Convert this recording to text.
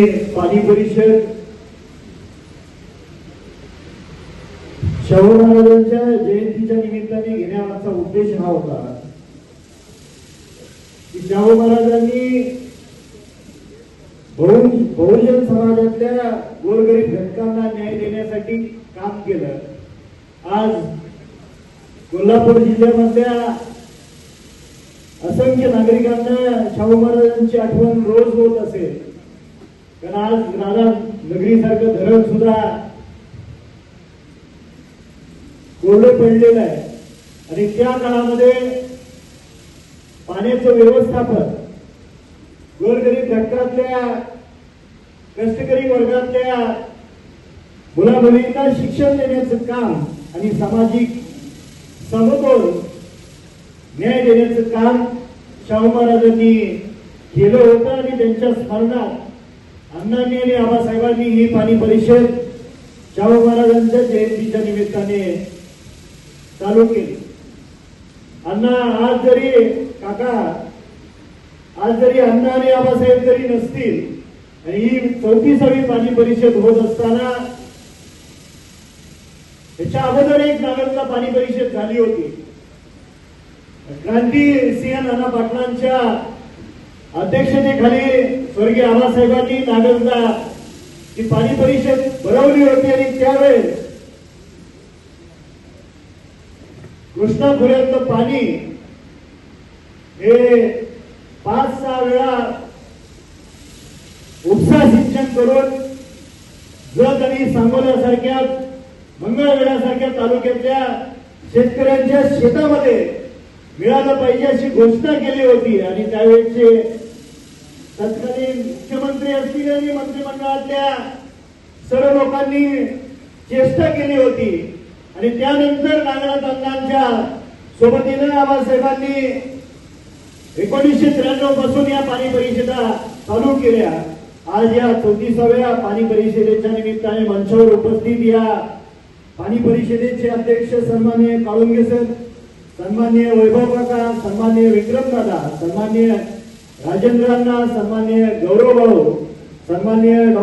पाणी परिषद शाहू महाराजांच्या जयंतीच्या निमित्ताने घेण्याचा उद्देश हा होता की शाहू महाराजांनी बहुजन समाजातल्या गोरगरीब घटकांना न्याय देण्यासाठी काम केलं. आज कोल्हापूर जिल्ह्यामधल्या असंख्य नागरिकांना शाहू महाराजांची आठवण रोज होत असेल. कारण आज राधानगरी सारखं धरण सुद्धा कोरडं पडलेलं आहे आणि त्या काळामध्ये पाण्याचं व्यवस्थापन गोरगरीब घटकातल्या कष्टकरी वर्गातल्या मुलामुलींना शिक्षण देण्याचं काम आणि सामाजिक समतोल न्याय देण्याचं काम शाहू महाराजांनी केलं होतं आणि त्यांच्या स्मरणात अण्णांनी आणि आबासाहेबांनी ही पाणी परिषद शाहू महाराजांच्या जयंतीच्या निमित्ताने चालू केली. अण्णा आज जरी अण्णा आणि आबासाहेब जरी नसतील आणि ही 34वी पाणी परिषद होत असताना त्याच्या अगोदर एक नागरिकता पाणी परिषद झाली होती. क्रांतिसिंह नाना पाटलांच्या अध्यक्षतेखाली स्वर्गीय आबासाहेबांनी नागरिकता ही पाणी परिषद भरवली होती आणि त्यावेळेस कृष्णा खोऱ्यातलं पाणी हे 5-6 वेळा उपसा सिंचन करून जत आणि सांगोल्यासारख्या मंगळवेढ्यासारख्या तालुक्यातल्या शेतकऱ्यांच्या शेतामध्ये मिळालं पाहिजे अशी घोषणा केली होती. आणि त्यावेळेचे तत्कालीन मुख्यमंत्री असतील आणि मंत्रिमंडळातल्या सर्व लोकांनी चेष्टा केली होती. आणि त्यानंतर नागनाथ अण्णांच्या सोबतीनं आबासाहेबांनी 1993 पासून या पाणी परिषदा चालू केल्या. आज या 34व्या पाणी परिषदेच्या निमित्ताने मंचावर उपस्थित या पाणी परिषदेचे अध्यक्ष सन्माननीय काळुंगे सर, सन्माननीय वैभव काका, सन्माननीय विक्रम दादा, सन्माननीय राजेंद्र अण्णा, सन्माननीय गौरव भाऊ, सन्माननीय